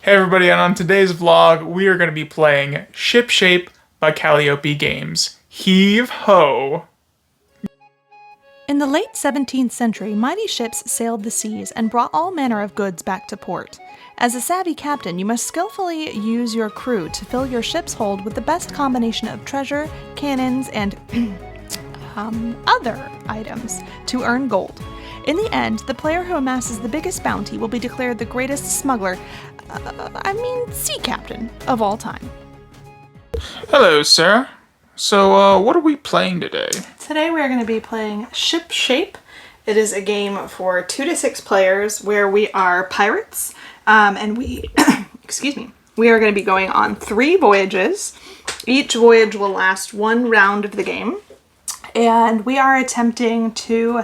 Hey everybody, and on today's vlog, we are going to be playing ShipShape by Calliope Games. Heave ho! In the late 17th century, mighty ships sailed the seas and brought all manner of goods back to port. As a savvy captain, you must skillfully use your crew to fill your ship's hold with the best combination of treasure, cannons, and other items to earn gold. In the end, the player who amasses the biggest bounty will be declared the greatest smuggler, sea captain of all time. Hello, sir. So, what are we playing today? Today we are going to be playing ShipShape. It is a game for 2 to 6 players where we are pirates, and we, we are going to be going on 3 voyages. Each voyage will last 1 round of the game, and we are attempting to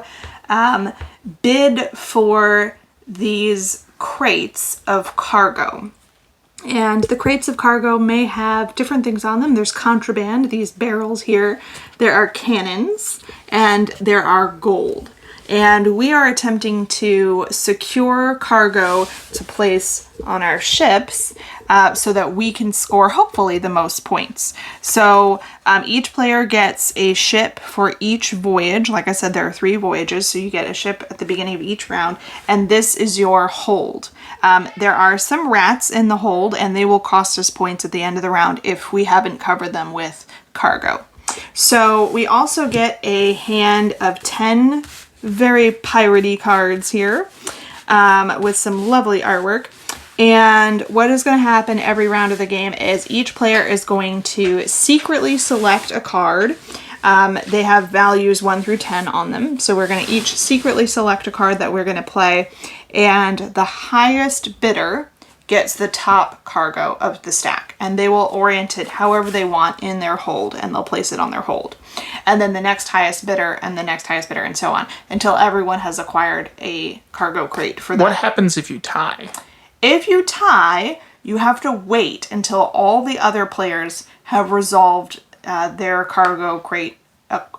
bid for these crates of cargo. And the crates of cargo may have different things on them. There's contraband, these barrels here. There are cannons, and there are gold. And we are attempting to secure cargo to place on our ships so that we can score, hopefully, the most points. So each player gets a ship for each voyage. Like I said, there are 3 voyages, so you get a ship at the beginning of each round. And this is your hold. There are some rats in the hold, and they will cost us points at the end of the round if we haven't covered them with cargo. So we also get a hand of 10 very piratey cards here with some lovely artwork. And what is going to happen every round of the game is each player is going to secretly select a card. They have values 1 through 10 on them. So we're going to each secretly select a card that we're going to play. And the highest bidder gets the top cargo of the stack. And they will orient it however they want in their hold. And they'll place it on their hold. And then the next highest bidder and the next highest bidder and so on. Until everyone has acquired a cargo crate for that. What happens if you tie? If you tie, you have to wait until all the other players have resolved their cargo crate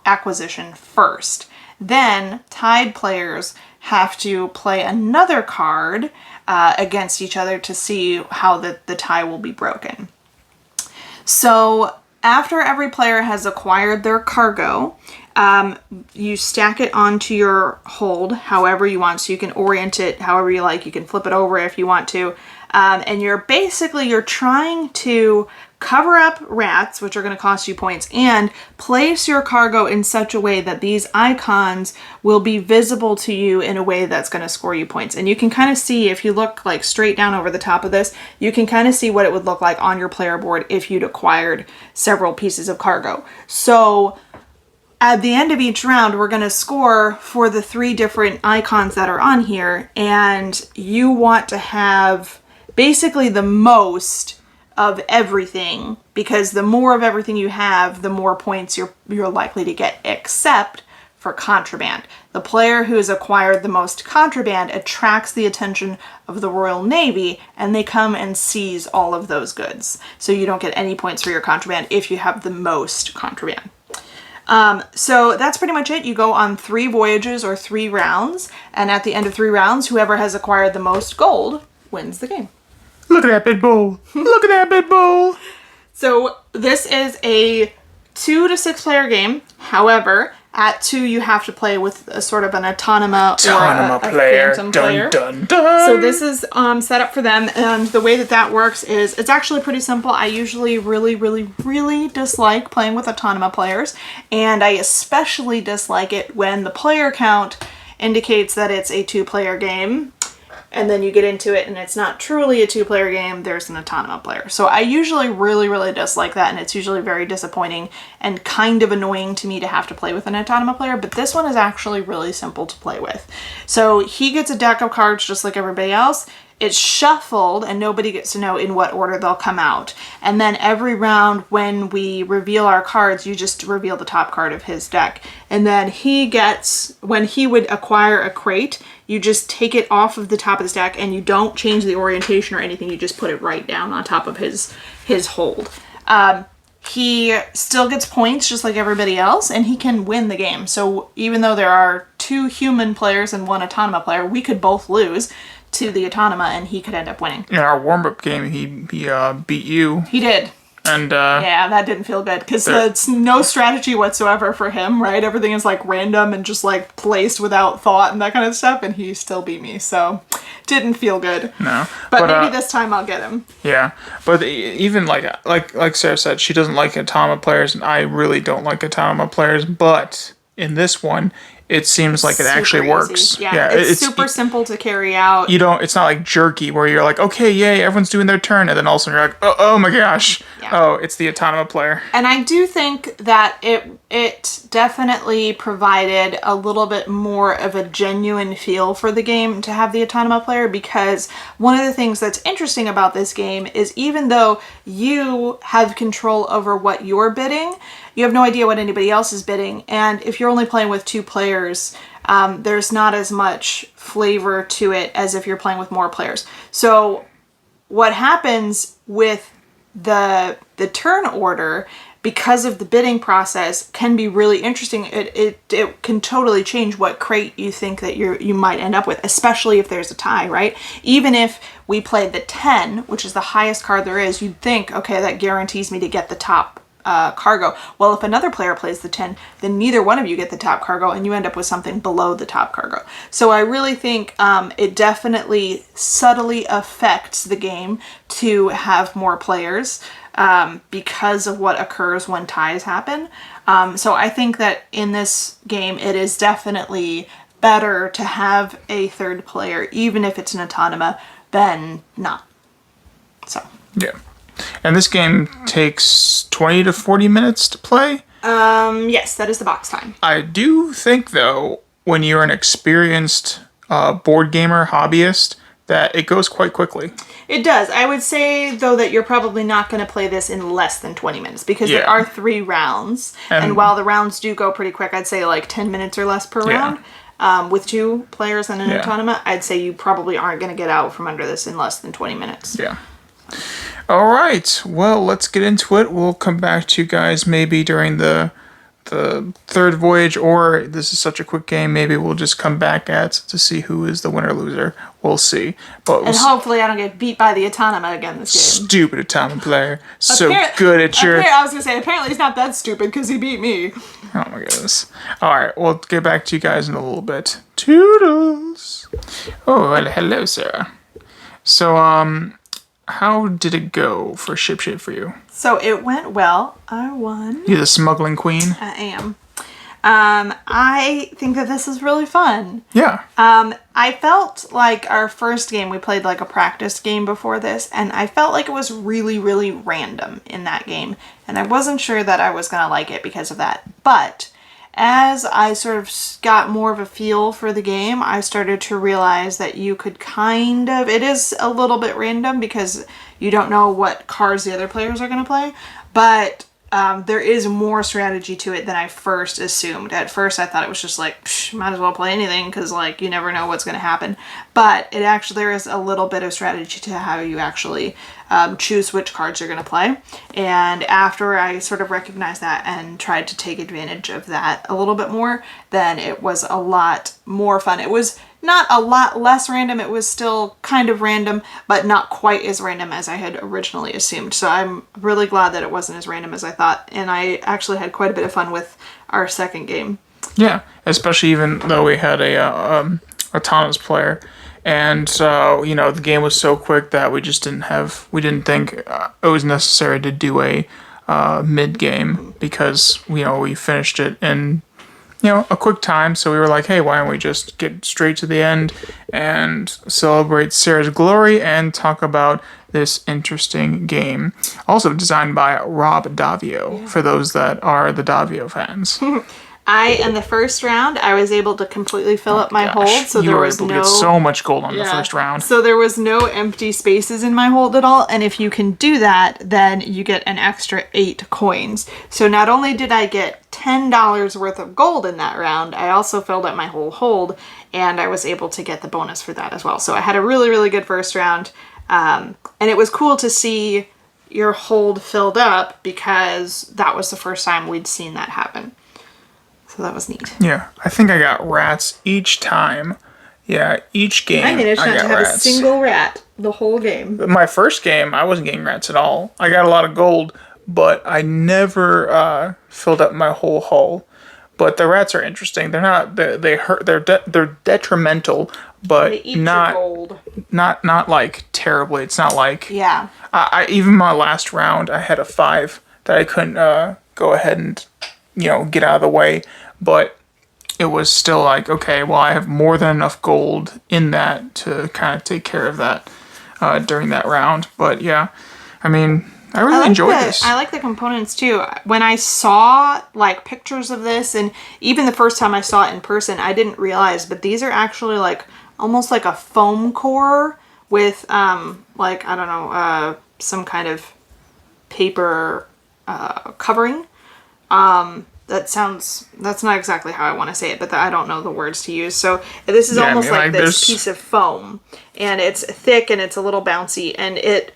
acquisition first. Then tied players have to play another card against each other to see how the tie will be broken. So after every player has acquired their cargo, you stack it onto your hold however you want. So you can orient it however you like. You can flip it over if you want to. And you're trying to cover up rats, which are going to cost you points, and place your cargo in such a way that these icons will be visible to you in a way that's going to score you points. And you can kind of see, if you look like straight down over the top of this, you can kind of see what it would look like on your player board if you'd acquired several pieces of cargo. So at the end of each round, we're going to score for the 3 different icons that are on here, and you want to have basically the most of everything, because the more of everything you have, the more points you're likely to get, except for contraband. The player who has acquired the most contraband attracts the attention of the Royal Navy, and they come and seize all of those goods. So you don't get any points for your contraband if you have the most contraband. So that's pretty much it. You go on 3 voyages or 3 rounds, and at the end of 3 rounds, whoever has acquired the most gold wins the game. Look at that big bowl! Look at that big bowl! So this is a 2 to 6 player game. However, at 2 you have to play with a sort of an autonomous or a phantom player. Dun, dun. So this is set up for them, and the way that works is it's actually pretty simple. I usually really dislike playing with autonomous players, and I especially dislike it when the player count indicates that it's a 2-player game. And then you get into it and it's not truly a 2-player game, there's an autonomous player. So I usually really dislike that, and it's usually very disappointing and kind of annoying to me to have to play with an autonomous player, but this one is actually really simple to play with. So he gets a deck of cards just like everybody else. It's shuffled and nobody gets to know in what order they'll come out. And then every round when we reveal our cards, you just reveal the top card of his deck. And then he gets, when he would acquire a crate, you just take it off of the top of the stack and you don't change the orientation or anything. You just put it right down on top of his hold. He still gets points just like everybody else, and he can win the game. So even though there are 2 human players and 1 autonomous player, we could both lose. to the Autonoma, and he could end up winning. In our warm-up game, he beat you. He did. And yeah, that didn't feel good because it's no strategy whatsoever for him, right? Everything is like random and just like placed without thought and that kind of stuff, and he still beat me, so didn't feel good. No, but maybe this time I'll get him. Yeah, but even like Sarah said, she doesn't like Autonoma players, and I really don't like Autonoma players. But in this one, it seems like it actually works. Yeah, it's super simple to carry out. You don't. It's not like jerky where you're like, okay, yay, everyone's doing their turn, and then all of a sudden you're like, oh my gosh, oh, it's the Autonoma player. And I do think that it definitely provided a little bit more of a genuine feel for the game to have the Autonoma player, because one of the things that's interesting about this game is even though you have control over what you're bidding, you have no idea what anybody else is bidding. And if you're only playing with 2 players, there's not as much flavor to it as if you're playing with more players. So what happens with the turn order, because of the bidding process, can be really interesting. It can totally change what crate you think that you might end up with, especially if there's a tie, right? Even if we played the 10, which is the highest card there is, you'd think, okay, that guarantees me to get the top cargo. Well, if another player plays the 10, then neither one of you get the top cargo, and you end up with something below the top cargo. So I really think it definitely subtly affects the game to have more players because of what occurs when ties happen. So I think that in this game, it is definitely better to have a third player, even if it's an Autonoma, than not. So. Yeah. And this game takes 20 to 40 minutes to play? Yes, that is the box time. I do think, though, when you're an experienced board gamer, hobbyist, that it goes quite quickly. It does. I would say, though, that you're probably not going to play this in less than 20 minutes because there are 3 rounds. And while the rounds do go pretty quick, I'd say like 10 minutes or less per round. With 2 players and an Autonoma, I'd say you probably aren't going to get out from under this in less than 20 minutes. Yeah. All right. Well, let's get into it. We'll come back to you guys maybe during the third voyage, or this is such a quick game, maybe we'll just come back to see who is the winner loser. We'll see. But hopefully I don't get beat by the Autonoma again this game. Stupid Autonoma player. So good at your... I was going to say, apparently he's not that stupid because he beat me. Oh my goodness. All right. We'll get back to you guys in a little bit. Toodles. Oh, well, hello, Sarah. So, how did it go for ShipShape for you? So it went well. I won. You're the smuggling queen? I am. I think that this is really fun. Yeah. I felt like our first game, we played like a practice game before this, and I felt like it was really, really random in that game. And I wasn't sure that I was going to like it because of that. But as I sort of got more of a feel for the game, I started to realize that you could it is a little bit random because you don't know what cards the other players are going to play, but there is more strategy to it than I first assumed. At first I thought it was just like, might as well play anything because like you never know what's going to happen. But there is a little bit of strategy to how you actually choose which cards you're going to play. And after I sort of recognized that and tried to take advantage of that a little bit more, then it was a lot more fun. It was not a lot less random. It was still kind of random, but not quite as random as I had originally assumed. So I'm really glad that it wasn't as random as I thought. And I actually had quite a bit of fun with our second game. Yeah, especially even though we had a autonomous player. And, the game was so quick that we didn't think it was necessary to do a mid-game because, we finished it in, a quick time. So we were like, hey, why don't we just get straight to the end and celebrate Sarah's glory and talk about this interesting game. Also designed by Rob Davio, for those that are the Davio fans. In the first round, I was able to completely fill up my hold, so you were able to get so much gold on the first round. So there was no empty spaces in my hold at all, and if you can do that, then you get an extra 8 coins. So not only did I get $10 worth of gold in that round, I also filled up my whole hold, and I was able to get the bonus for that as well. So I had a really, really good first round, and it was cool to see your hold filled up because that was the first time we'd seen that happen. So that was neat. Yeah, I think I got rats each time, Yeah, each game I managed not to got have a rats. single rat the whole game. My first game, I wasn't getting rats at all. I got a lot of gold, but I never filled up my whole hull. But the rats are interesting. They're not. They hurt. They're detrimental, but They eat not your gold. not like terribly. It's not like Yeah. I even my last round, I had a 5 that I couldn't go ahead and get out of the way, but it was still like, okay, well, I have more than enough gold in that to kind of take care of that during that round. But yeah, I mean, I really enjoyed this. I like the components too. When I saw like pictures of this, and even the first time I saw it in person, I didn't realize, but these are actually like almost like a foam core with like, I don't know, some kind of paper covering. That's not exactly how I want to say it, but I don't know the words to use. So this is almost like this piece of foam, and it's thick and it's a little bouncy, and it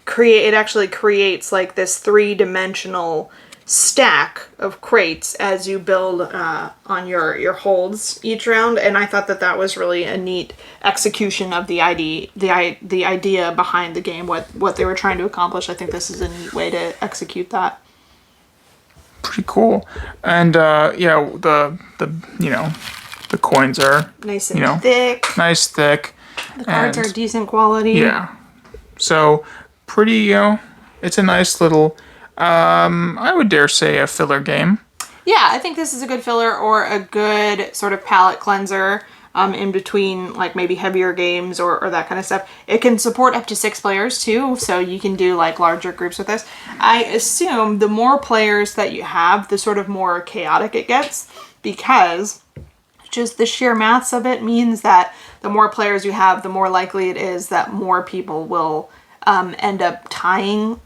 actually creates like this 3-dimensional stack of crates as you build on your holds each round. And I thought that was really a neat execution of the idea behind the game, what they were trying to accomplish. I think this is a neat way to execute that. Pretty cool. And yeah, the the coins are nice and thick. Nice thick. The cards are decent quality. Yeah. So pretty, it's a nice little I would dare say a filler game. Yeah, I think this is a good filler or a good sort of palate cleanser in between like maybe heavier games or that kind of stuff. It can support up to 6 players too, so you can do like larger groups with this. I assume the more players that you have, the sort of more chaotic it gets, because just the sheer maths of it means that the more players you have, the more likely it is that more people will end up tying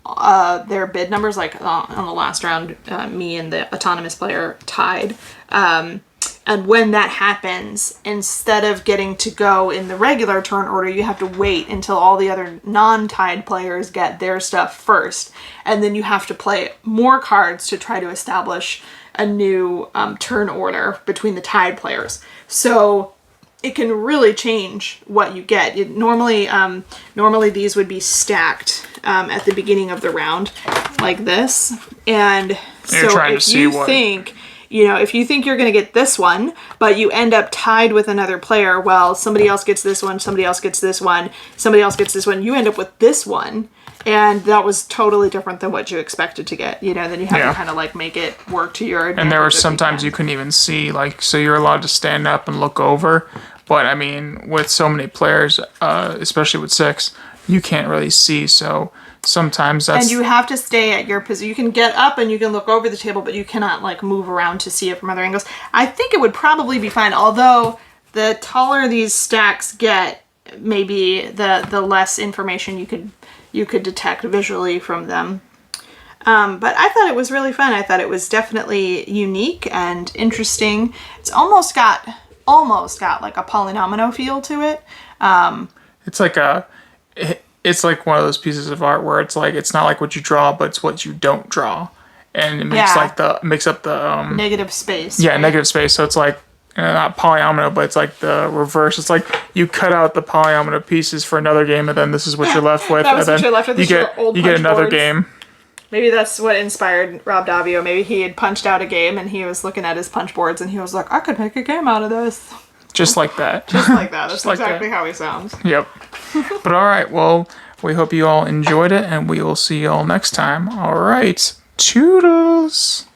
their bid numbers. Like on the last round, me and the autonomous player tied. And when that happens, instead of getting to go in the regular turn order, you have to wait until all the other non-tied players get their stuff first. And then you have to play more cards to try to establish a new turn order between the tied players. So it can really change what you get. Normally these would be stacked at the beginning of the round like this. And so if you think you're going to get this one, but you end up tied with another player, well, somebody else gets this one, somebody else gets this one, somebody else gets this one, you end up with this one, and that was totally different than what you expected to get, then you have to kind of like make it work to your advantage. And there were sometimes you couldn't even see, like, so you're allowed to stand up and look over, but I mean, with so many players, especially with 6, you can't really see, so sometimes that's... And you have to stay at your position. You can get up and you can look over the table, but you cannot like move around to see it from other angles. I think it would probably be fine, although the taller these stacks get, maybe the less information you could detect visually from them. But I thought it was really fun. I thought it was definitely unique and interesting. It's almost got like a polynomino feel to it. It's like one of those pieces of art where it's like, it's not like what you draw, but it's what you don't draw. And it makes up the negative space. Yeah, right? Negative space. So it's like not polyomino, but it's like the reverse. It's like you cut out the polyomino pieces for another game, and then this is what you're left with. That was what you're left with. You get another game. Maybe that's what inspired Rob Davio. Maybe he had punched out a game and he was looking at his punch boards and he was like, I could make a game out of this. Just like that. Just like that. That's exactly how he sounds. Yep. But all right, well, we hope you all enjoyed it, and we will see you all next time. All right. Toodles.